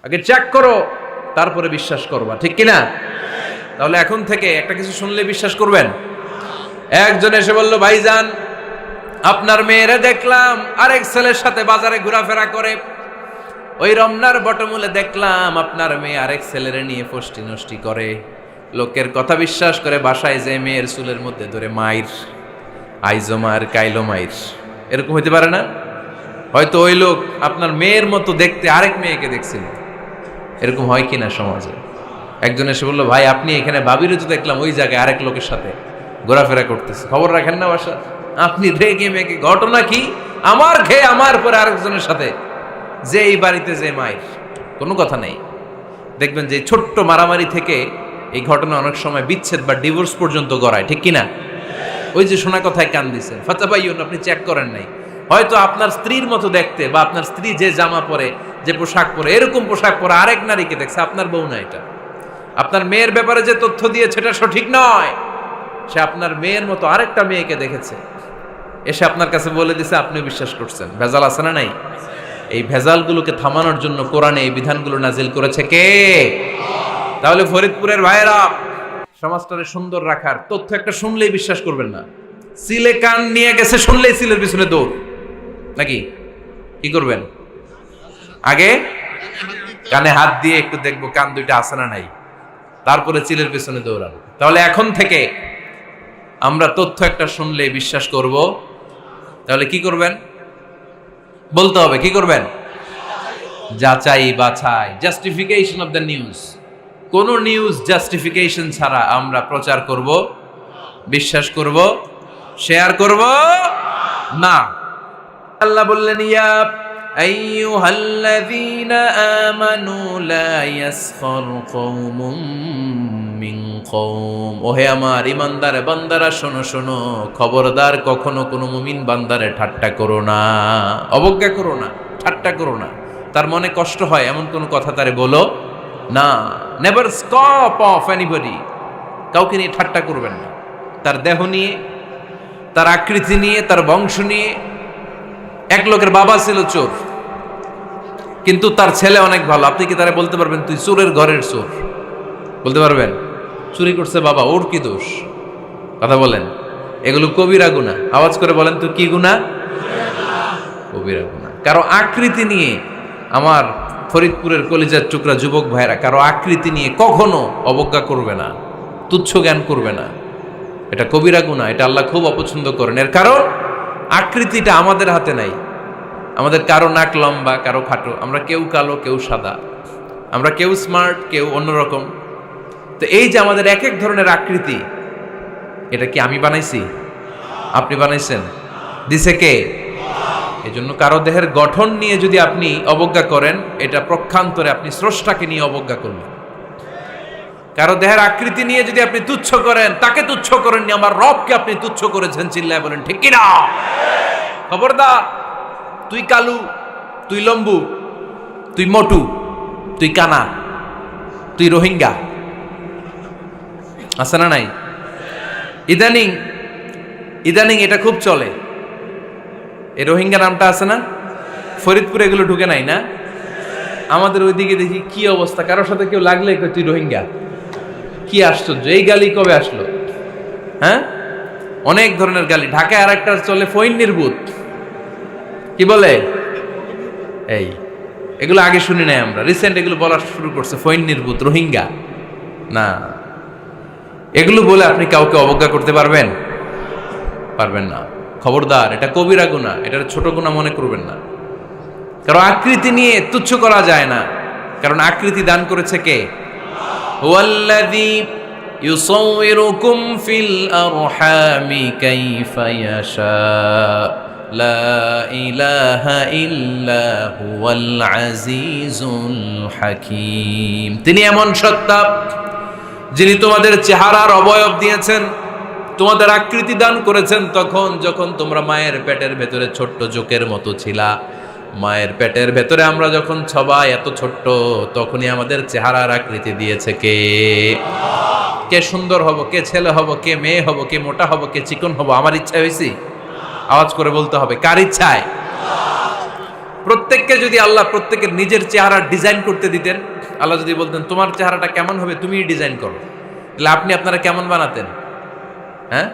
আগে চেক করো, তারপরে বিশ্বাস করবা, ঠিক কিনা? তাহলে এখন থেকে একটা কিছু শুনলে বিশ্বাস করবেন। একজন এসে বলল, ভাইজান আপনার মেয়েরে দেখলাম আরেক ছেলের সাথে বাজারে ঘোরাফেরা করে, ওই রমনার বটমূলে দেখলাম আপনার মেয়ে আরেক ছেলেরে নিয়ে ফষ্টি নষ্টি করে, লোকের কথা বিশ্বাস করে বাসায় যে মেয়ের চুলের মধ্যে ধরে মাইর, আইজো মার কাইলো মাইর। এরকম হইতে পারে না? হয়তো ওই লোক আপনার মেয়ের মতো দেখতে আরেক মেয়েকে দেখছিল। এরকম হয় কিনা সমাজে? একজন এসে বললো, ভাই আপনি এখানে ভাবিরও তো দেখলাম ওই জায়গায় আরেক লোকের সাথে ঘোরাফেরা করতেছে, খবর রাখেন না বাসা? আপনি রেগে মেগে, ঘটনা কি? আমার খেয়ে আমার পরে আরেকজনের সাথে, যে এই বাড়িতে যে মায়ের কোনো কথা নেই। দেখবেন যে ছোট্ট মারামারি থেকে এই ঘটনা অনেক সময় বিচ্ছেদ বা ডিভোর্স পর্যন্ত গড়ায়, ঠিক কিনা? ওই যে শোনা কথায় কান দিছেন, ফাতাবাইয়ুন, আপনি চেক করেন নাই। হয়তো আপনার স্ত্রীর মতো দেখতে বা আপনার স্ত্রী যে জামা পরে, যে পোশাক পরে, এরকম পোশাক পরে আরেক নারীকে দেখছে, আপনার বউ না এটা। আপনার মেয়ের ব্যাপারে যে তথ্য দিয়েছে এটা সঠিক নয়, সে আপনার মেয়ের মতো আরেকটা মেয়েকে দেখেছে, এসে আপনার কাছে বলে দিছে, আপনি বিশ্বাস করছেন। ভেজাল আছে না নাই? এই ভেজালগুলোকে থামানোর জন্য কোরআনে এই বিধানগুলো নাজিল করেছে কে? তাহলে ফরিদপুরের ভাইয়েরা, সমাজটারে সুন্দর রাখার তথ্য একটা শুনলেই বিশ্বাস করবেন না। সিলে কান নিয়ে গেছে শুনলেই সিলের পিছনে দৌড়, নাকি? কি করবেন? আগে কানে হাত দিয়ে একটু দেখবো কান দুইটা আছে না নাই, তারপরে চিলের পিছনে দৌড়াবো। তাহলে এখন থেকে আমরা তথ্য একটা শুনলেই বিশ্বাস করব। তাহলে কি করবেন? বলতে হবে কি করবেন? যাচাই বাছাই, জাস্টিফিকেশন অফ দ্য নিউজ। কোন নিউজ জাস্টিফিকেশন ছাড়া আমরা প্রচার করব, বিশ্বাস করব, শেয়ার করব না। আল্লাহ বললেন, ইয়া আইয়ুহাল্লাযীনা আমানু লা ইয়াসখার কওমুম মিন কওম। ওহে আমার ঈমানদার বান্দারা, শোনো শোনো, খবরদার কখনো কোনো মুমিন বান্দারে ঠাট্টা করো না, অবজ্ঞা করো না, ঠাট্টা করো না। তার মনে কষ্ট হয় এমন কোনো কথা তারে বলো না। Never scoff of anybody. কাউকে নিয়ে ঠাট্টা করবেন না, তার দেহ নিয়ে, তার আকৃতি নিয়ে, তার বংশ নিয়ে। এক লোকের বাবা ছিল চোর, কিন্তু তার ছেলে অনেক ভালো। আপনি কি তারা বলতে পারবেন তুই চোরের ঘরের চোর? বলতে পারবেন? চুরি করছে বাবা, ওর কি দোষ? কথা বলেন। এগুলো কবিরা গুনাহ। আওয়াজ করে বলেন তো, কি গুনাহ? কবিরা গুনাহ। কারো আকৃতি নিয়ে, আমার ফরিদপুরের কলিজার টুকরা যুবক ভাইরা, কারো আকৃতি নিয়ে কখনো অবজ্ঞা করবে না, তুচ্ছ জ্ঞান করবে না। এটা কবিরা গুনাহ, এটা আল্লাহ খুব অপছন্দ করেন। এর কারণ আকৃতিটা আমাদের হাতে নাই। আমাদের কারো নাক লম্বা, কারো খাটো, আমরা কেউ কালো, কেউ সাদা, আমরা কেউ স্মার্ট, কেউ অন্যরকম। তো এই যে আমাদের এক এক ধরনের আকৃতি, এটা কি আমি বানাইছি? আপনি বানাইছেন? দিছে কে? এই জন্য কারো দেহের গঠন নিয়ে যদি আপনি অবজ্ঞা করেন, এটা প্রক্ষান্তরে আপনি স্রষ্টাকে নিয়ে অবজ্ঞা করলেন। কারো দেহের আকৃতি নিয়ে যদি আপনি তুচ্ছ করেন, তাকে তুচ্ছ করেননি, আমার রবকে আপনি তুচ্ছ করেছেন। চিল্লায় বলেন ঠিক কিনা? খবরদার, তুই কালু, তুই লম্বু, তুই মোটু, তুই কানা, তুই রোহিঙ্গা, আছে না নাই? ইদানিং ইদানিং এটা খুব চলে। এই রোহিঙ্গা নামটা আছে না? ফরিদপুরে এগুলো ঢুকে নাই না? আমাদের ওইদিকে দেখি কি অবস্থা, কারোর সাথে কেউ লাগলে তুই রোহিঙ্গা। কি আশ্চর্য, এই গালি কবে আসলো? হ্যাঁ, অনেক ধরনের গালি। ঢাকায় আর একটা চলে ফইন্নির ভূত, কি বলে? এই এগুলো আগে শুনি নাই আমরা, রিসেন্ট এগুলো বলা শুরু করছে। ফইন্নির ভূত, রোহিঙ্গা না, এগুলো বলে আপনি কাউকে অবজ্ঞা করতে পারবেন? পারবেন না। খবরদার, এটা কবিরা গুনাহ, এটা ছোট গুনাহ মনে করবেন না। কারণ আকৃতি নিয়ে তুচ্ছ করা যায় না, কারণ আকৃতি দান করেছে কে? হুয়াল্লাযী ইউসাউইরুকুম ফিল আরহামি কাইফা ইয়াশা, লা ইলাহা ইল্লা হুয়াল আজিজুল হাকীম। তিনি এমন সত্তা, যিনি তোমাদের চেহারার অবয়ব দিয়েছেন, তোমাদের আকৃতি দান করেছেন তখন যখন তোমরা মায়ের পেটের ভেতরে ছোট্ট জোকের মতো ছিলা। মায়ের পেটের ভেতরে আমরা যখন সবাই এত ছোট্ট, তখনই আমাদের চেহারার আকৃতি দিয়েছে কে? কে সুন্দর হব, কে ছেলে হব, কে মেয়ে হব, কে মোটা হব, কে চিকন হব আমার ইচ্ছা হয়েছি? আওয়াজ করে বলতে হবে, কার ইচ্ছায়? প্রত্যেককে যদি আল্লাহ প্রত্যেকের নিজের চেহারা ডিজাইন করতে দিতেন, আল্লাহ যদি বলতেন তোমার চেহারাটা কেমন হবে তুমি ডিজাইন করো, তাহলে আপনি আপনারা কেমন বানাতেন? হ্যাঁ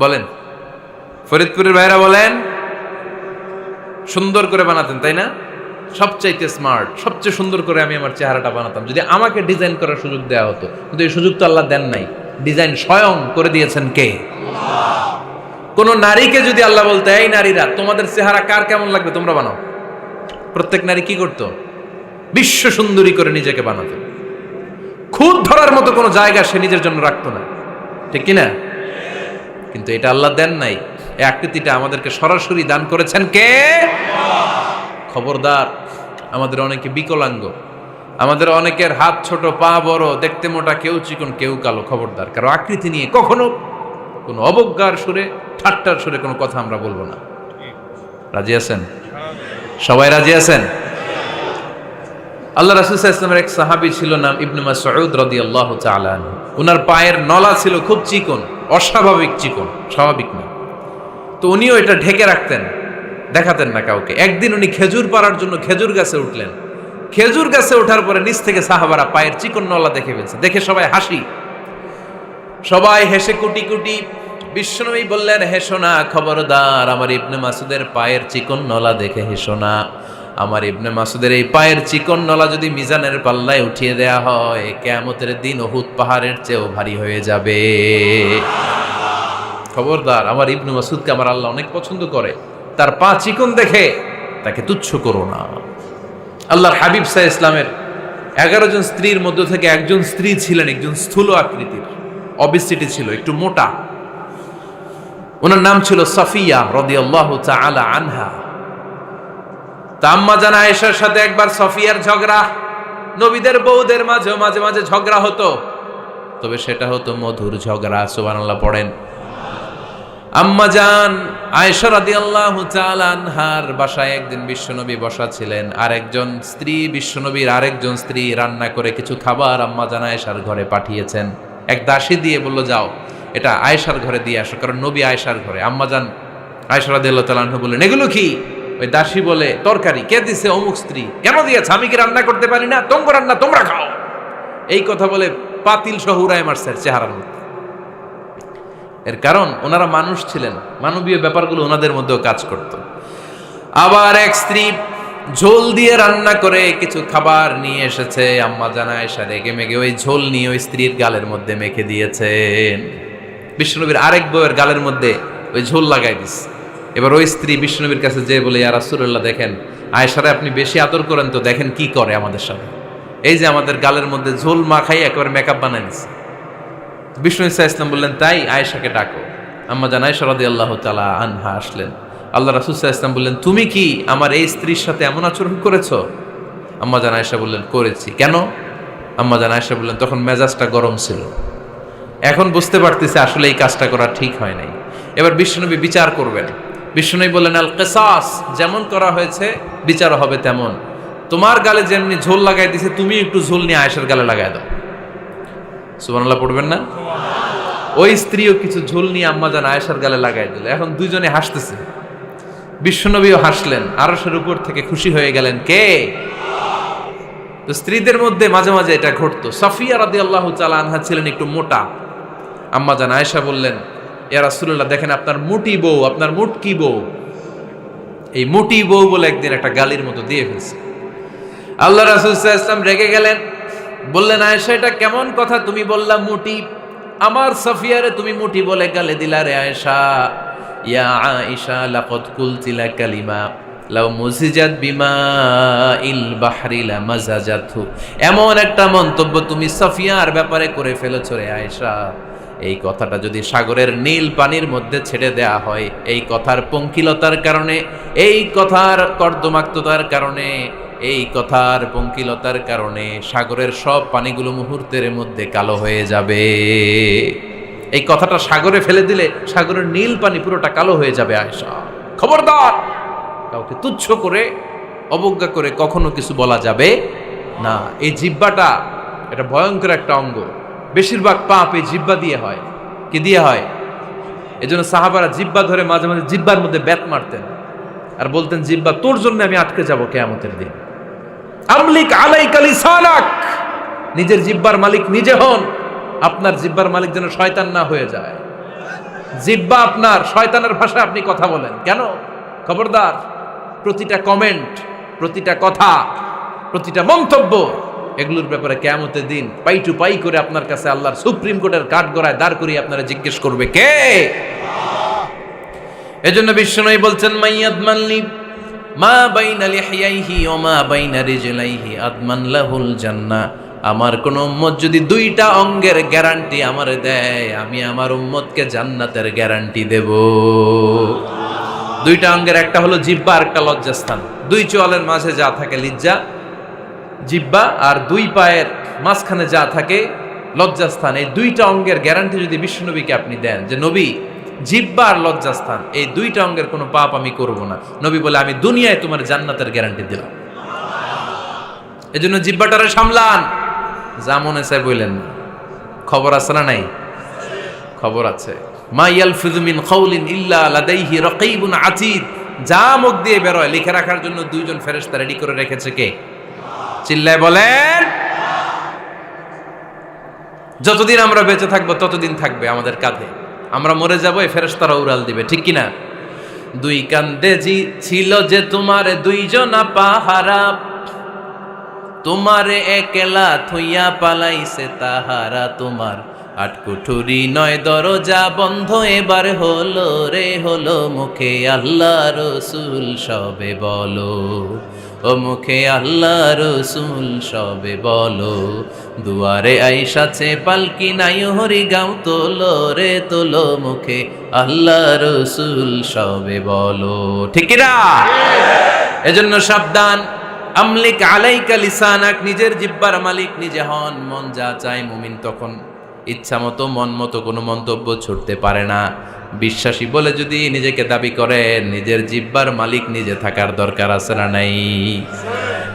বলেন, ফরিদপুরের ভাইরা বলেন, সুন্দর করে বানাতেন তাই না? সবচাইতে স্মার্ট, সবচেয়ে সুন্দর করে আমি আমার চেহারাটা বানাতাম যদি আমাকে ডিজাইন করার সুযোগ দেওয়া হতো। কিন্তু এই সুযোগ তো আল্লাহ দেন নাই। ডিজাইন স্বয়ং করে দিয়েছেন কে? কোন নারীকে যদি আল্লাহ বলতে এই নারীরা তোমাদের চেহারা কার কেমন লাগবে তোমরা বানাও, প্রত্যেক নারী কি করতো? বিশ্ব সুন্দরী করে নিজেকে বানাতো। খুদ ধরার মতো কোনো জায়গা সে নিজের জন্য রাখতো না, ঠিক কিনা? কিন্তু এটা আল্লাহ দেন নাই। এই আকৃতিটা আমাদেরকে সরাসরি দান করেছেন কে? খবরদার, আমাদের অনেকে বিকলাঙ্গ, আমাদের অনেকের হাত ছোট, পা বড়, দেখতে মোটা, কেউ চিকন কেউ কালো। খবরদার, কারো আকৃতি নিয়ে কখনো কোনো অবজ্ঞার সুরে, ঠাট্টার সুরে কোনো কথা আমরা বলবো না। রাজি আছেন? সবাই রাজি আছেন? আল্লাহ রাসূল সাল্লাল্লাহু আলাইহি ওয়াসাল্লামের এক সাহাবী ছিল, নাম ইবনে মাসউদ রাদিয়াল্লাহু তাআলা আনহু। উনার পায়ের নলা ছিল খুব চিকন, অস্বাভাবিক চিকন, স্বাভাবিক না। তো উনিও এটা ঢেকে রাখতেন, দেখাতেন না কাউকে। একদিন উনি খেজুর পাড়ার জন্য খেজুর গাছে উঠলেন। খেজুর গাছে ওঠার পরে নিচ থেকে সাহাবারা পায়ের চিকন নলা দেখে ফেলছে। দেখে সবাই হাসি, সবাই হেসে কুটি কুটি। বিশ্বনবী বললেন, হেসো না, খবরদার, আমার ইবনে মাসুদের পায়ের চিকন নলা দেখে হেসো না। আমার ইবনে মাসুদের এই পায়ের চিকন নলা যদি মিজানের পাল্লায় উঠিয়ে দেয়া হয়, কিয়ামতের দিন উহুদ পাহাড়ের চেয়েও ভারী হয়ে যাবে। খবরদার, আমার ইবনে মাসুদকে আমার আল্লাহ অনেক পছন্দ করে, তার পা চিকন দেখে তাকে তুচ্ছ করো না। আল্লাহর হাবিব সাল্লাল্লাহু আলাইহি ইসলামের 11 জন স্ত্রীর মধ্য থেকে একজন স্ত্রী ছিলেন একজন স্থূল আকৃতির, অবিসিটি ছিল, একটু মোটা। ওনার নাম ছিল সাফিয়া রাদিয়াল্লাহু তাআলা আনহা। আম্মা জান আয়েশার সাথে একবার সাফিয়ার ঝগড়া। নবীদের বউদের মাঝে মাঝে মাঝে ঝগড়া হতো, তবে সেটা হতো মধুর ঝগড়া। সুবহানাল্লাহ পড়েন। আম্মা জান আয়েশা রাদিয়াল্লাহু তাআলা আনহার বাসায় একদিন বিশ্বনবী বসা ছিলেন। আরেকজন স্ত্রী, বিশ্বনবীর আরেকজন স্ত্রী রান্না করে কিছু খাবার আম্মা জান আয়েশার ঘরে পাঠিয়েছেন। এক দাসী দিয়ে বলল, যাও এটা আয়েশার ঘরে দিয়ে আসো, কারণ নবী আয়েশার ঘরে। আম্মা জান আয়েশা রাদিয়াল্লাহু তাআলা আনহা বললেন, এগুলো কি? ওই দাসী বলে, তরকারি। কে দিছে? অমুক স্ত্রী। কেন দিয়েছে? আমি কি রান্না করতে পারি না? তোমরা রান্না তোমরা খাও। এই কথা বলে পাতিল সহ উড়ায় মারছে চেহারার মধ্যে। এর কারণ ওনারা মানুষ ছিলেন, মানবীয় ব্যাপারগুলো ওনাদের মধ্যেও কাজ করত। আবার এক স্ত্রী ঝোল দিয়ে রান্না করে কিছু খাবার নিয়ে এসেছে। আম্মা জান আয়েশা রেগে মেগে ওই ঝোল নিয়ে ওই স্ত্রীর গালের মধ্যে মেখে দিয়েছেন। বিশ্বনবীর আরেক বউয়ের গালের মধ্যে ওই ঝোল লাগাই দিস। এবার ওই স্ত্রী বিশ্বনবীর কাছে যেয়ে বলে, ইয়া রাসূলুল্লাহ, দেখেন আয়েশারে আপনি বেশি আদর করেন তো, দেখেন কি করে আমাদের সাথে। এই যে আমাদের গালের মধ্যে ঝোল মাখাই একেবারে মেকআপ বানাই দিচ্ছে। বিষ্ণু ইসা ইসলাম বললেন, তাই আয়েশাকে ডাকো। আম্মা জান আয়েশা রাদিয়াল্লাহু তাআলা আনহা আসলেন। আল্লাহ রাসূল সাল্লাল্লাহু আলাইহি ওয়াসাল্লাম বললেন, তুমি কি আমার এই স্ত্রীর সাথে এমন আচরণ করেছো? আম্মা জান আয়েশা বললেন, করেছি। কেন? আম্মা জান আয়েশা বললেন, তখন মেজাজটা গরম ছিল, এখন বুঝতে পারতেছে আসলে এই কাজটা করা ঠিক হয় নাই। এবার বিশ্বনবী বিচার করবেন। বিশ্বনবী বললেন, আল কিসাস, যেমন করা হয়েছে বিচার হবে তেমন। তোমার গালে যেমনি ঝোল লাগাই দিছে, তুমি একটু ঝোল নিয়ে আয়েশার গালে লাগাই দাও। সুবহানাল্লাহ পড়বেন না? ওই স্ত্রীও কিছু ঝোল নিয়ে আম্মা জান আয়েশার গালে লাগাই দিল। এখন দুইজনে হাসতেছে, বিশ্বনবীও হাসলেন, আরশের উপর থেকে খুশি হয়ে গেলেন কে? তো স্ত্রীদের মধ্যে মাঝে মাঝে এটা ঘটতো। সাফিয়া রাদিয়াল্লাহু তাআলা আনহা ছিলেন একটু মোটা। আম্মা জান আয়েশা বললেন, ইয়া রাসূলুল্লাহ, দেখেন আপনার মুটি বউ, আপনার মুটকি বউ, এই মুটি বউ বলে একদিন একটা গালির মতো দিয়ে ফেলছে। আল্লাহ রাসূল সাল্লাল্লাহু আলাইহি ওয়াসাল্লাম রেগে গেলেন, বললেন, আয়েশা এটা কেমন কথা? তুমি বললা মুটি, আমার সাফিয়ারে তুমি মুটি বলে গালে দিলা রে আয়েশা। ইয়া আয়েশা লাকাদ কুলতি লা কালিমা লাউ মুজিজাত বিমাইল বাহরি লামাজাজাতহু। এমন একটা মন্তব্য তুমি সাফিয়ার ব্যাপারে করে ফেলেছো রে আয়েশা, এই কথাটা যদি সাগরের নীল পানির মধ্যে ছেড়ে দেয়া হয়, এই কথার পঙ্কিলতার কারণে, এই কথার কর্দমাক্ততার কারণে, এই কথার পঙ্কিলতার কারণে সাগরের সব পানিগুলো মুহূর্তের মধ্যে কালো হয়ে যাবে। এই কথাটা সাগরে ফেলে দিলে সাগরের নীল পানি পুরোটা কালো হয়ে যাবে। আয়েশা, খবরদার, কাউকে তুচ্ছ করে অবজ্ঞা করে কখনো কিছু বলা যাবে না। এই জিহ্বাটা এটা ভয়ঙ্কর একটা অঙ্গ। বেশিরভাগ পাপ এই জিহ্বা দিয়ে হয়। কি দিয়ে হয়? এজন্য সাহাবারা জিহ্বা ধরে মাঝে মাঝে জিহ্বার মধ্যে ব্যাত মারতেন। আর বলতেন জিহ্বা তোর জন্য আমি আটকে যাব কিয়ামতের দিন। আমলিক আলাইকা লিসানাক, নিজের জিহ্বার মালিক নিজে হন। আপনার জিহ্বার মালিক যেন শয়তান না হয়ে যায়। জিহ্বা আপনার, শয়তানের ভাষায় আপনি কথা বলেন কেন? খবরদার, প্রতিটা কমেন্ট, প্রতিটা কথা, প্রতিটা মন্তব্য, এগুলোর ব্যাপারে কিয়ামতের দিন পাই টু পাই করে আপনার কাছে আল্লাহর সুপ্রিম কোর্টের কাঠগড়ায় দাঁড় করিয়ে আপনারা জিজ্ঞেস করবে কে? এজন্য বিশ্বনবী বলছেন মাইয়াদমানলি মা বাইনা লিহিয়াইহি ওয়া মা বাইনা রিজলাইহি আদমান লাহুল জান্নাহ। আমার কোন উম্মত যদি দুইটা অঙ্গের গ্যারান্টি আমারে দেয়, আমি আমার উম্মতকে জান্নাতের গ্যারান্টি দেব। দুইটা অঙ্গের, একটা হলো জিহ্বা আর একটা লজ্জাস্থান। দুই চোয়ালের মাঝে যা থাকে লিজ্জা, জিহ্বা, আর দুই পায়ের মাঝখানে যা থাকে লজ্জাস্থান। এই দুইটা অঙ্গের গ্যারান্টি যদি বিশ্বনবীকে আপনি দেন যে নবী জিহ্বা আর লজ্জাস্থান এই দুইটা অঙ্গের কোনো পাপ আমি করব না, নবী বলে আমি দুনিয়ায় তোমার জান্নাতের গ্যারান্টি দিলাম। এজন্য জিহ্বাটারে সামলান, যা মনে চায় বললেন না। খবর আছে না নাই? খবর আছে। মা ইয়ালফিযু মিন কাউলিন ইল্লা লাদাইহি রাকীবুন আতীদ। যা মুখ দিয়ে বের হয় লিখে রাখার জন্য দুইজন ফেরেশতা রেডি করে রেখেছে কে? চিল্লায় বলেন। যতদিন আমরা বেঁচে থাকবো ততদিন থাকবে আমাদের কাঁধে। আমরা মরে যাবো, এই ফেরেশতারা উড়াল দিবে, ঠিক কিনা? দুই কান্দে জি ছিল যে তোমার দুইজনা পাহারা, তোমারে একলা থইয়া পালাইছে তাহারা। তোমার আটকুঠুরি নয় দরজা বন্ধ এবার হলো রে হলো। মুখে আল্লাহ রসুল সবে বলো, ও মুখে আল্লাহ রসুল সবে বলো। দুয়ারে আইসাছে পালকি নাই হরি গাও তোলো রে তোলো। মুখে আল্লাহ রসুল সবে বলো, ঠিক না? এজন্য সাবধান। আমলিক আলাইকা লিসানাক, নিজের জিহ্বার মালিক নিজে হন। মন যা চায় মুমিন তখন ইচ্ছা মতো মন মতো কোনো মন্তব্য ছুটতে পারে না। বিশ্বাসী বলে যদি নিজেকে দাবি করে, নিজের জিহ্বার মালিক নিজে থাকার দরকার আছে না নাই?